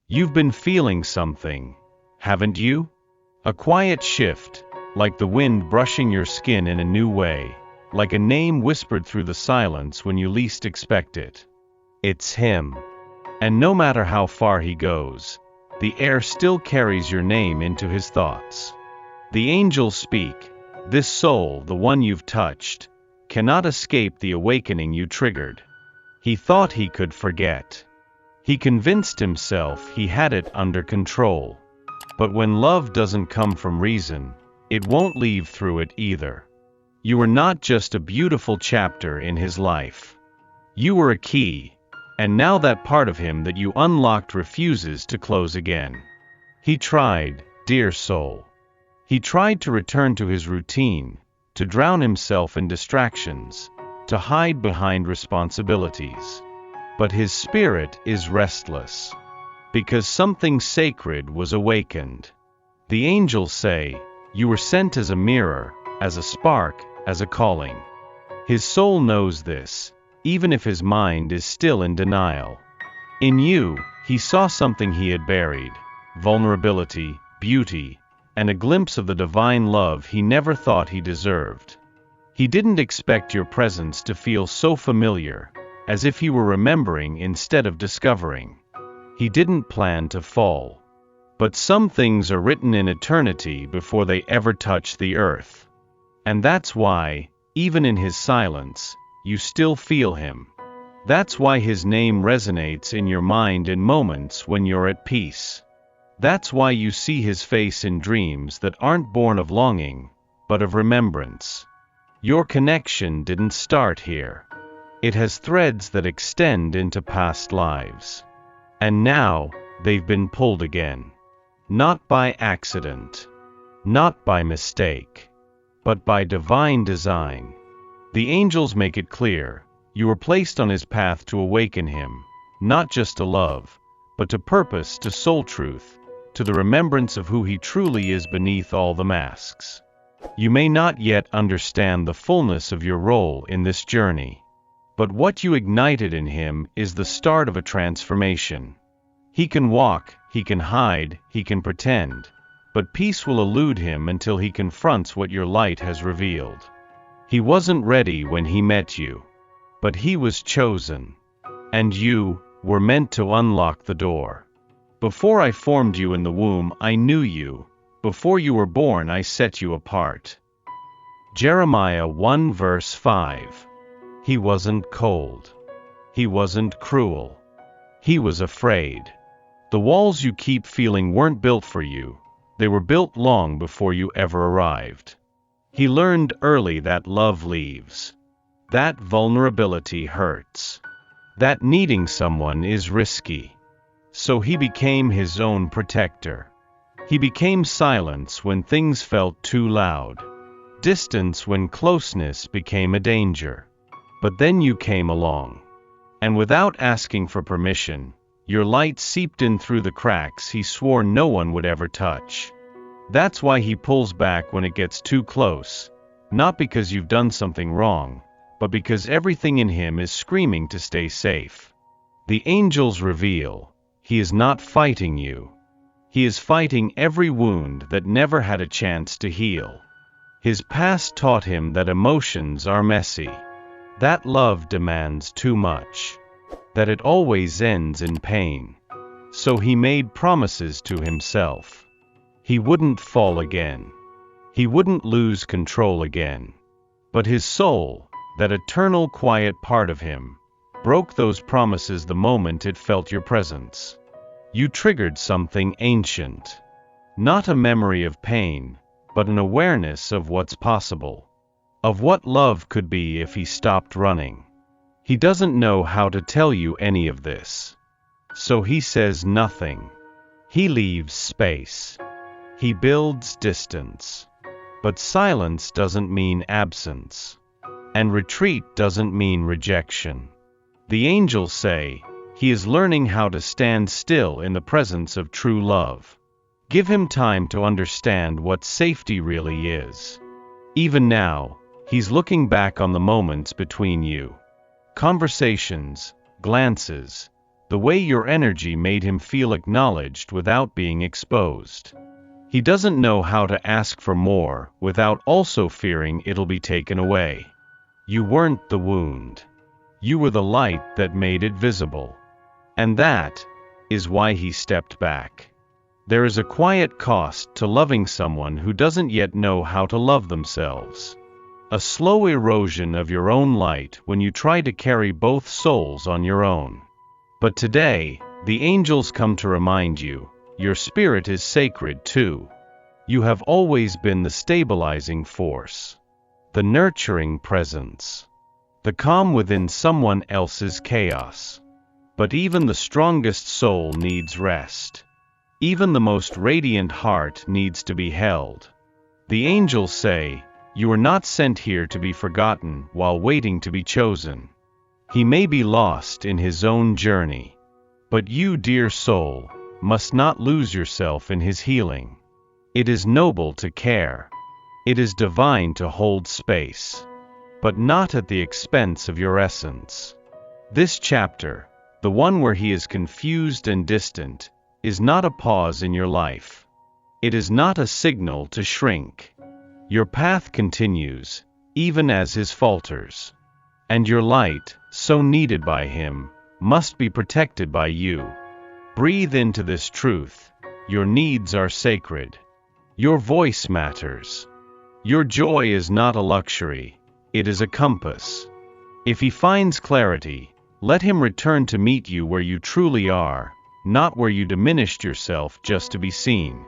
You've been feeling something, haven't you? A quiet shift, like the wind brushing your skin in a new way, like a name whispered through the silence when you least expect it. It's him. And no matter how far he goes, the air still carries your name into his thoughts. The angels speak. This soul, the one you've touched, cannot escape the awakening you triggered. He thought he could forget. He convinced himself he had it under control. But when love doesn't come from reason, it won't leave through it either. You were not just a beautiful chapter in his life. You were a key, and now that part of him that you unlocked refuses to close again. He tried, dear soul. He tried to return to his routine, to drown himself in distractions, to hide behind responsibilities. But his spirit is restless, because something sacred was awakened. The angels say, you were sent as a mirror, as a spark, as a calling. His soul knows this, even if his mind is still in denial. In you, he saw something he had buried: vulnerability, beauty, and a glimpse of the divine love he never thought he deserved. He didn't expect your presence to feel so familiar, as if he were remembering instead of discovering. He didn't plan to fall. But some things are written in eternity before they ever touch the earth. And that's why, even in his silence, you still feel him. That's why his name resonates in your mind in moments when you're at peace. That's why you see his face in dreams that aren't born of longing, but of remembrance. Your connection didn't start here. It has threads that extend into past lives. And now, they've been pulled again. Not by accident. Not by mistake. But by divine design. The angels make it clear, you were placed on his path to awaken him, not just to love, but to purpose, to soul truth, to the remembrance of who he truly is beneath all the masks. You may not yet understand the fullness of your role in this journey. But what you ignited in him is the start of a transformation. He can walk, he can hide, he can pretend, but peace will elude him until he confronts what your light has revealed. He wasn't ready when he met you, but he was chosen. And you were meant to unlock the door. Before I formed you in the womb, I knew you. Before you were born, I set you apart. Jeremiah 1 verse 5. He wasn't cold. He wasn't cruel. He was afraid. The walls you keep feeling weren't built for you. They were built long before you ever arrived. He learned early that love leaves. That vulnerability hurts. That needing someone is risky. So he became his own protector. He became silence when things felt too loud. Distance when closeness became a danger. But then you came along. And without asking for permission, your light seeped in through the cracks he swore no one would ever touch. That's why he pulls back when it gets too close, not because you've done something wrong, but because everything in him is screaming to stay safe. The angels reveal, he is not fighting you. He is fighting every wound that never had a chance to heal. His past taught him that emotions are messy, that love demands too much, that it always ends in pain. So he made promises to himself. He wouldn't fall again. He wouldn't lose control again. But his soul, that eternal quiet part of him, broke those promises the moment it felt your presence. You triggered something ancient. Not a memory of pain, but an awareness of what's possible. Of what love could be if he stopped running. He doesn't know how to tell you any of this. So he says nothing. He leaves space. He builds distance. But silence doesn't mean absence. And retreat doesn't mean rejection. The angels say, he is learning how to stand still in the presence of true love. Give him time to understand what safety really is. Even now, he's looking back on the moments between you. Conversations, glances, The way your energy made him feel acknowledged without being exposed. He doesn't know how to ask for more without also fearing it'll be taken away. You weren't the wound. You were the light that made it visible. And that is why he stepped back. There is a quiet cost to loving someone who doesn't yet know how to love themselves. A slow erosion of your own light when you try to carry both souls on your own. But today, the angels come to remind you, your spirit is sacred too. You have always been the stabilizing force, the nurturing presence, the calm within someone else's chaos. But even the strongest soul needs rest. Even the most radiant heart needs to be held. The angels say, you are not sent here to be forgotten while waiting to be chosen. He may be lost in his own journey. But you, dear soul, must not lose yourself in his healing. It is noble to care. It is divine to hold space. But not at the expense of your essence. This chapter, the one where he is confused and distant, is not a pause in your life. It is not a signal to shrink. Your path continues, even as his falters. And your light, so needed by him, must be protected by you. Breathe into this truth. Your needs are sacred. Your voice matters. Your joy is not a luxury, it is a compass. If he finds clarity, let him return to meet you where you truly are, not where you diminished yourself just to be seen.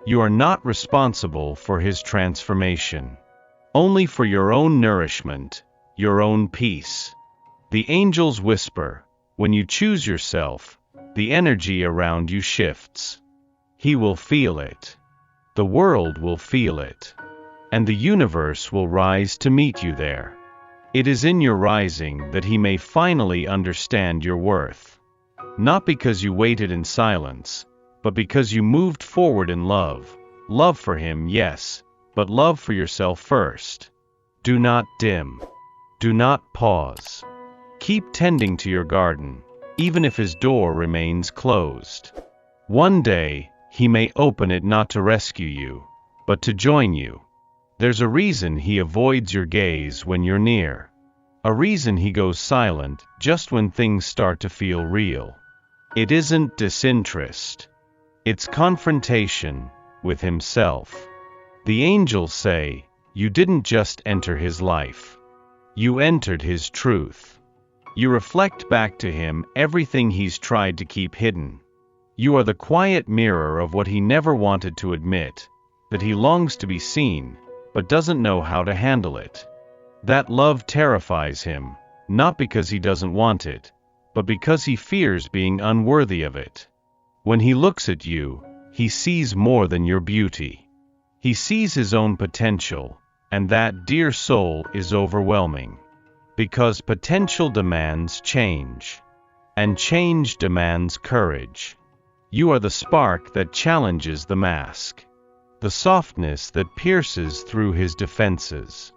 You are not responsible for his transformation. Only for your own nourishment, your own peace. The angels whisper, when you choose yourself, the energy around you shifts. He will feel it. The world will feel it. And the universe will rise to meet you there. It is in your rising that he may finally understand your worth. Not because you waited in silence, but because you moved forward in love. Love for him, yes, but love for yourself first. Do not dim. Do not pause. Keep tending to your garden, even if his door remains closed. One day, he may open it not to rescue you, but to join you. There's a reason he avoids your gaze when you're near. A reason he goes silent just when things start to feel real. It isn't disinterest. It's confrontation with himself. The angels say, you didn't just enter his life. You entered his truth. You reflect back to him everything he's tried to keep hidden. You are the quiet mirror of what he never wanted to admit, that he longs to be seen, but doesn't know how to handle it. That love terrifies him, not because he doesn't want it, but because he fears being unworthy of it. When he looks at you, he sees more than your beauty. He sees his own potential, and that, dear soul, is overwhelming. Because potential demands change, and change demands courage. You are the spark that challenges the mask. The softness that pierces through his defenses.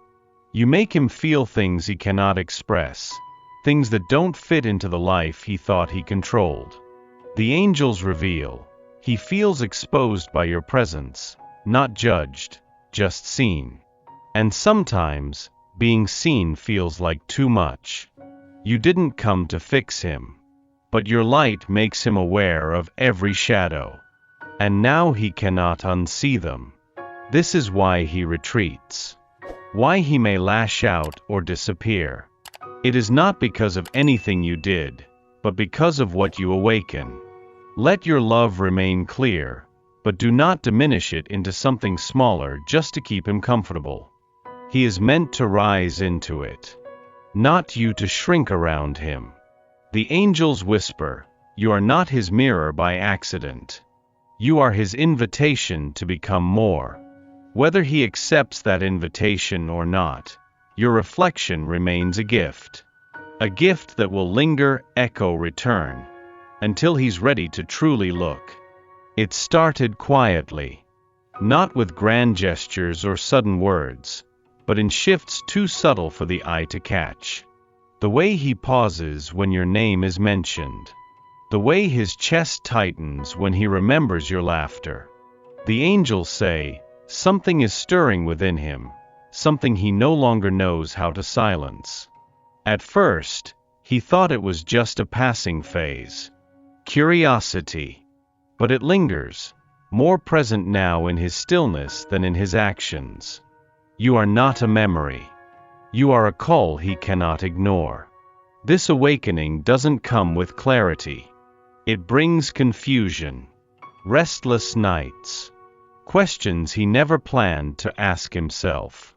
You make him feel things he cannot express, things that don't fit into the life he thought he controlled. The angels reveal, he feels exposed by your presence, not judged, just seen. And sometimes, being seen feels like too much. You didn't come to fix him, but your light makes him aware of every shadow. And now he cannot unsee them. This is why he retreats. Why he may lash out or disappear. It is not because of anything you did, but because of what you awaken. Let your love remain clear, but do not diminish it into something smaller just to keep him comfortable. He is meant to rise into it, not you to shrink around him. The angels whisper, you are not his mirror by accident. You are his invitation to become more. Whether he accepts that invitation or not, your reflection remains a gift. A gift that will linger, echo, return, until he's ready to truly look. It started quietly, not with grand gestures or sudden words, but in shifts too subtle for the eye to catch. The way he pauses when your name is mentioned. the way his chest tightens when he remembers your laughter. The angels say, something is stirring within him, something he no longer knows how to silence. At first, he thought it was just a passing phase. Curiosity. But it lingers, more present now in his stillness than in his actions. You are not a memory. You are a call he cannot ignore. This awakening doesn't come with clarity. It brings confusion, restless nights, questions he never planned to ask himself.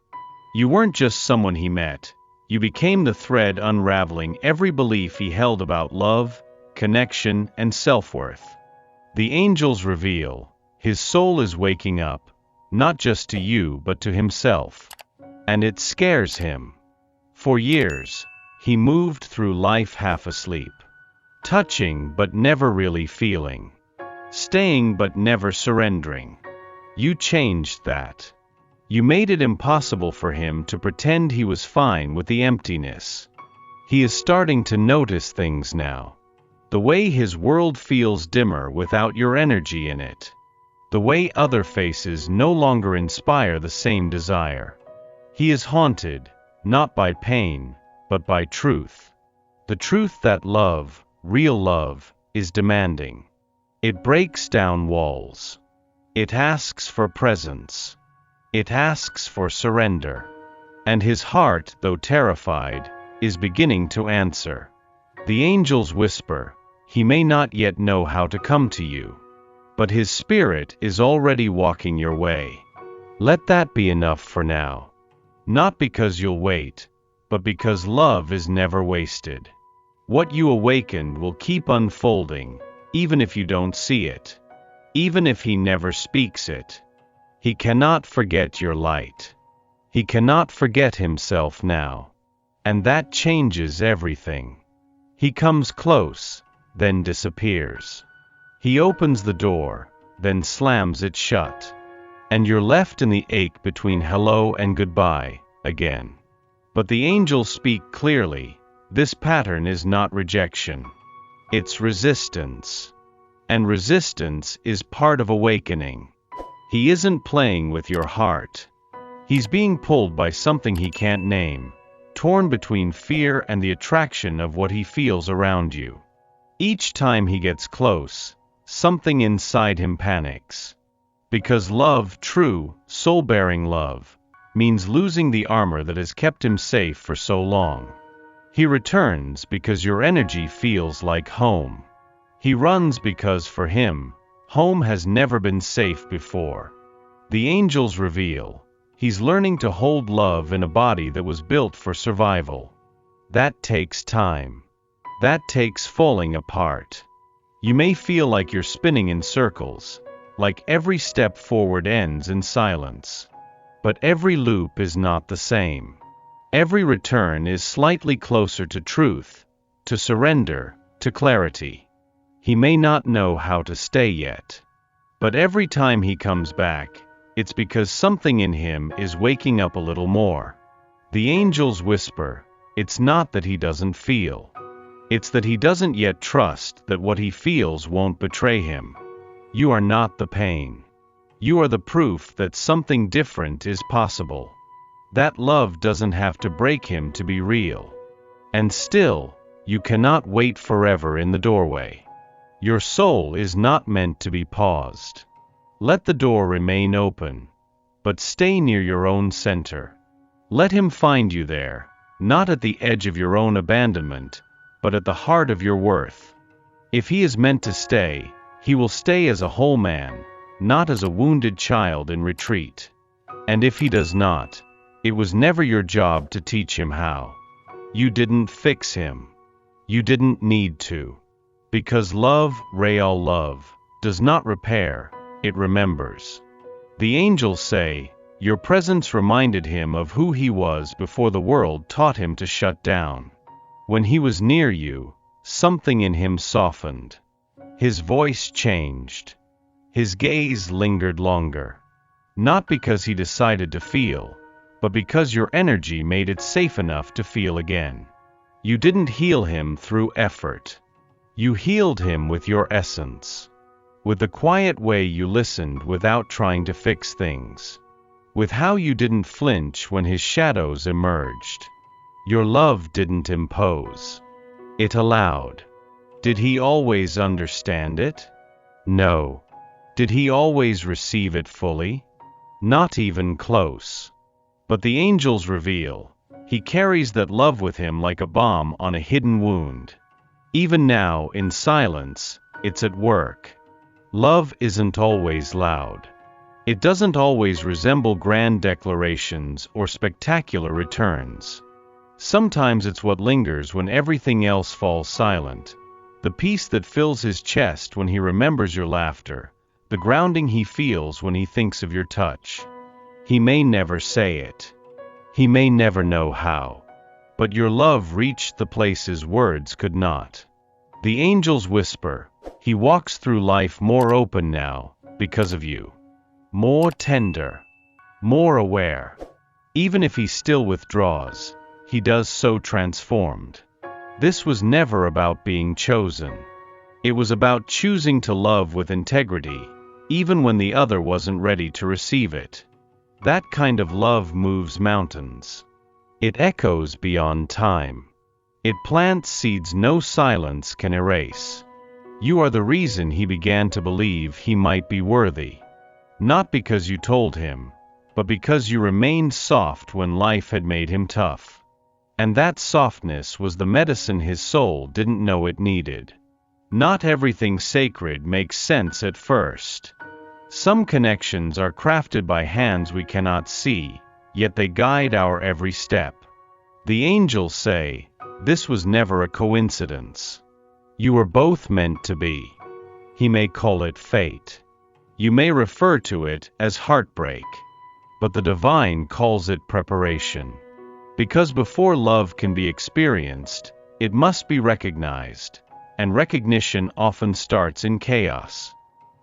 You weren't just someone he met, you became the thread unraveling every belief he held about love, connection, and self-worth. The angels reveal, his soul is waking up, not just to you but to himself. And it scares him. For years, he moved through life half asleep. Touching but never really feeling. Staying but never surrendering. You changed that. You made it impossible for him to pretend he was fine with the emptiness. He is starting to notice things now. The way his world feels dimmer without your energy in it. The way other faces no longer inspire the same desire. He is haunted, not by pain, but by truth. The truth that love, real love, is demanding. It breaks down walls. It asks for presence. It asks for surrender. And his heart, though terrified, is beginning to answer. The angels whisper, he may not yet know how to come to you. But his spirit is already walking your way. Let that be enough for now. Not because you'll wait, but because love is never wasted. What you awakened will keep unfolding, even if you don't see it. Even if he never speaks it. He cannot forget your light. He cannot forget himself now. And that changes everything. He comes close, then disappears. He opens the door, then slams it shut. And you're left in the ache between hello and goodbye, again. But the angels speak clearly, this pattern is not rejection. It's resistance. And resistance is part of awakening. He isn't playing with your heart. He's being pulled by something he can't name, torn between fear and the attraction of what he feels around you. Each time he gets close, something inside him panics. Because love, true, soul-bearing love, means losing the armor that has kept him safe for so long. He returns because your energy feels like home. He runs because for him, home has never been safe before. The angels reveal, he's learning to hold love in a body that was built for survival. That takes time. That takes falling apart. You may feel like you're spinning in circles, like every step forward ends in silence. But every loop is not the same. Every return is slightly closer to truth, to surrender, to clarity. He may not know how to stay yet. But every time he comes back, it's because something in him is waking up a little more. The angels whisper, it's not that he doesn't feel. It's that he doesn't yet trust that what he feels won't betray him. You are not the pain. You are the proof that something different is possible. That love doesn't have to break him to be real. And still, you cannot wait forever in the doorway. Your soul is not meant to be paused. Let the door remain open, but stay near your own center. Let him find you there, not at the edge of your own abandonment, but at the heart of your worth. If he is meant to stay, he will stay as a whole man, not as a wounded child in retreat. And if he does not, it was never your job to teach him how. You didn't fix him. You didn't need to. Because love, real love, does not repair, it remembers. The angels say, your presence reminded him of who he was before the world taught him to shut down. When he was near you, something in him softened. His voice changed. His gaze lingered longer. Not because he decided to feel, but because your energy made it safe enough to feel again. You didn't heal him through effort. You healed him with your essence. With the quiet way you listened without trying to fix things. With how you didn't flinch when his shadows emerged. Your love didn't impose. It allowed. Did he always understand it? No. Did he always receive it fully? Not even close. But the angels reveal, he carries that love with him like a balm on a hidden wound. Even now, in silence, it's at work. Love isn't always loud. It doesn't always resemble grand declarations or spectacular returns. Sometimes it's what lingers when everything else falls silent. The peace that fills his chest when he remembers your laughter. The grounding he feels when he thinks of your touch. He may never say it. He may never know how. But your love reached the places words could not. The angels whisper, he walks through life more open now, because of you. More tender. More aware. Even if he still withdraws, he does so transformed. This was never about being chosen. It was about choosing to love with integrity, even when the other wasn't ready to receive it. That kind of love moves mountains. It echoes beyond time. It plants seeds no silence can erase. You are the reason he began to believe he might be worthy. Not because you told him, but because you remained soft when life had made him tough. And that softness was the medicine his soul didn't know it needed. Not everything sacred makes sense at first. Some connections are crafted by hands we cannot see, yet they guide our every step. The angels say, this was never a coincidence. You were both meant to be. He may call it fate. You may refer to it as heartbreak. But the divine calls it preparation. Because before love can be experienced, it must be recognized. And recognition often starts in chaos.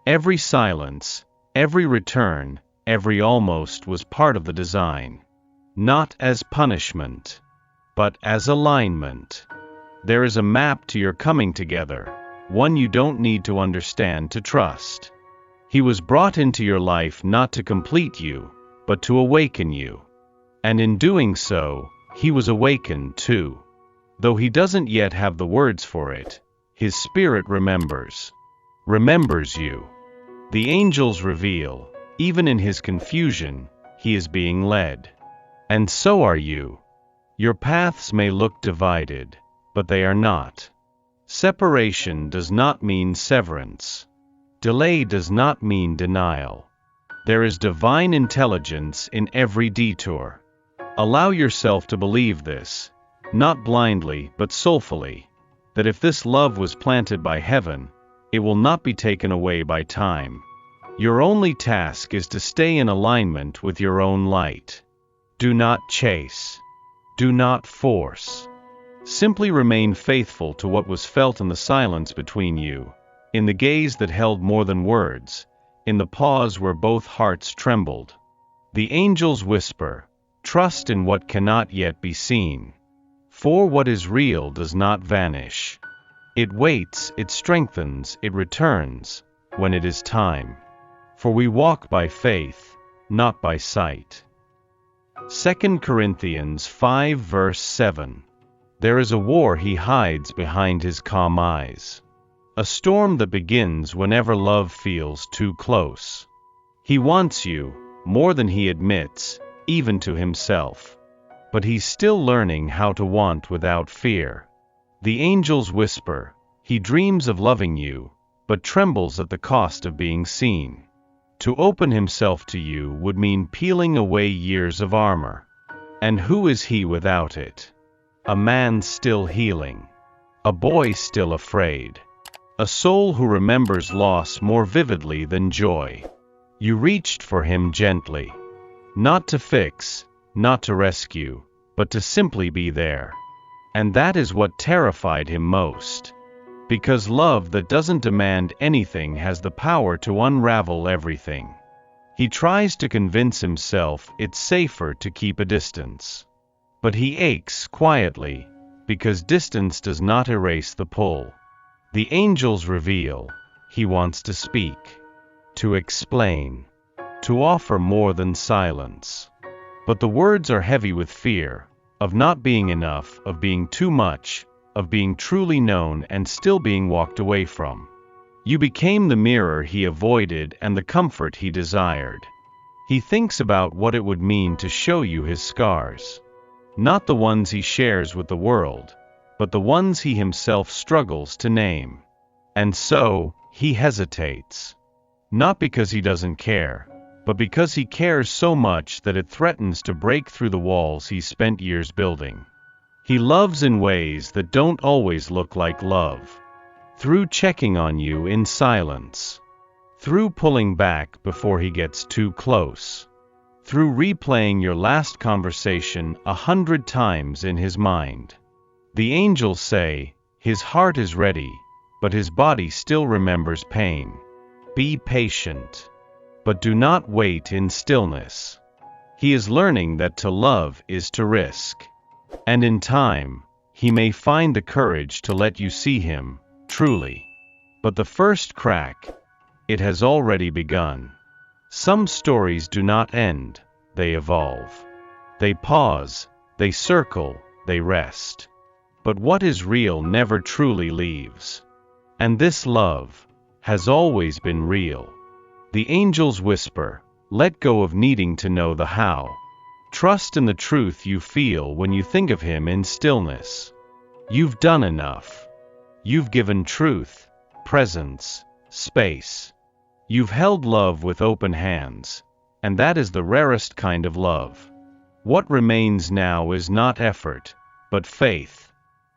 Every silence, every return, every almost was part of the design. Not as punishment, but as alignment. There is a map to your coming together, one you don't need to understand to trust. He was brought into your life not to complete you, but to awaken you. And in doing so, he was awakened too. Though he doesn't yet have the words for it, his spirit remembers. Remembers you. The angels reveal, even in his confusion, he is being led. And so are you. Your paths may look divided, but they are not. Separation does not mean severance. Delay does not mean denial. There is divine intelligence in every detour. Allow yourself to believe this, not blindly but soulfully, that if this love was planted by heaven, it will not be taken away by time. Your only task is to stay in alignment with your own light. Do not chase. Do not force. Simply remain faithful to what was felt in the silence between you, in the gaze that held more than words, in the pause where both hearts trembled. The angels whisper, trust in what cannot yet be seen. For what is real does not vanish. It waits, it strengthens, it returns, when it is time. For we walk by faith, not by sight. 2 Corinthians 5 verse 7. There is a war he hides behind his calm eyes. A storm that begins whenever love feels too close. He wants you, more than he admits, even to himself. But he's still learning how to want without fear. The angels whisper, he dreams of loving you, but trembles at the cost of being seen. To open himself to you would mean peeling away years of armor. And who is he without it? A man still healing. A boy still afraid. A soul who remembers loss more vividly than joy. You reached for him gently. Not to fix, not to rescue, but to simply be there. And that is what terrified him most. Because love that doesn't demand anything has the power to unravel everything. He tries to convince himself it's safer to keep a distance. But he aches quietly, because distance does not erase the pull. The angels reveal. He wants to speak, to explain, to offer more than silence. But the words are heavy with fear, of not being enough, of being too much, of being truly known and still being walked away from. You became the mirror he avoided and the comfort he desired. He thinks about what it would mean to show you his scars. Not the ones he shares with the world, but the ones he himself struggles to name. And so, he hesitates. Not because he doesn't care, but because he cares so much that it threatens to break through the walls he spent years building. He loves in ways that don't always look like love. Through checking on you in silence. Through pulling back before he gets too close. Through replaying your last conversation 100 times in his mind. The angels say, his heart is ready, but his body still remembers pain. Be patient. But do not wait in stillness. He is learning that to love is to risk. And in time, he may find the courage to let you see him, truly. But the first crack, it has already begun. Some stories do not end, they evolve. They pause, they circle, they rest. But what is real never truly leaves. And this love has always been real. The angels whisper, let go of needing to know the how. Trust in the truth you feel when you think of him in stillness. You've done enough. You've given truth, presence, space. You've held love with open hands, and that is the rarest kind of love. What remains now is not effort, but faith.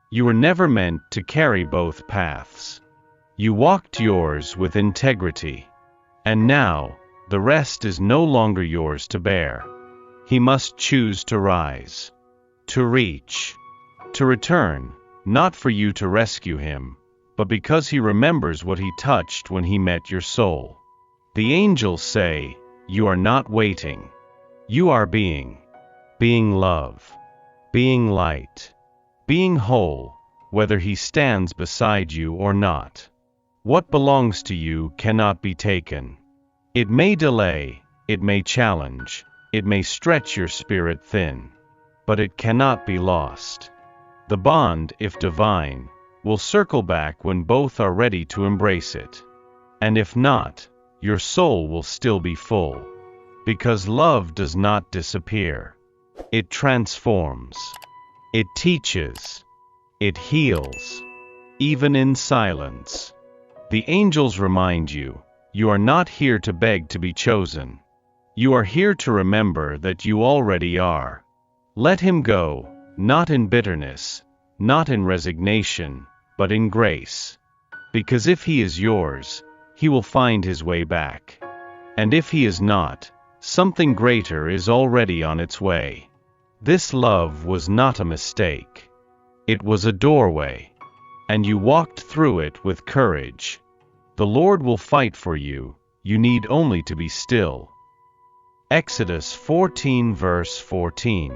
You were never meant to carry both paths. You walked yours with integrity. And now, the rest is no longer yours to bear. He must choose to rise, to reach, to return, not for you to rescue him, but because he remembers what he touched when he met your soul. The angels say, you are not waiting. You are being. Being love. Being light. Being whole, whether he stands beside you or not. What belongs to you cannot be taken. It may delay, it may challenge, it may stretch your spirit thin, but it cannot be lost. The bond, if divine, will circle back when both are ready to embrace it. And if not, your soul will still be full. Because love does not disappear. It transforms. It teaches. It heals. Even in silence. The angels remind you, you are not here to beg to be chosen. You are here to remember that you already are. Let him go, not in bitterness, not in resignation, but in grace. Because if he is yours, he will find his way back. And if he is not, something greater is already on its way. This love was not a mistake. It was a doorway. And you walked through it with courage. The Lord will fight for you, you need only to be still. Exodus 14 verse 14.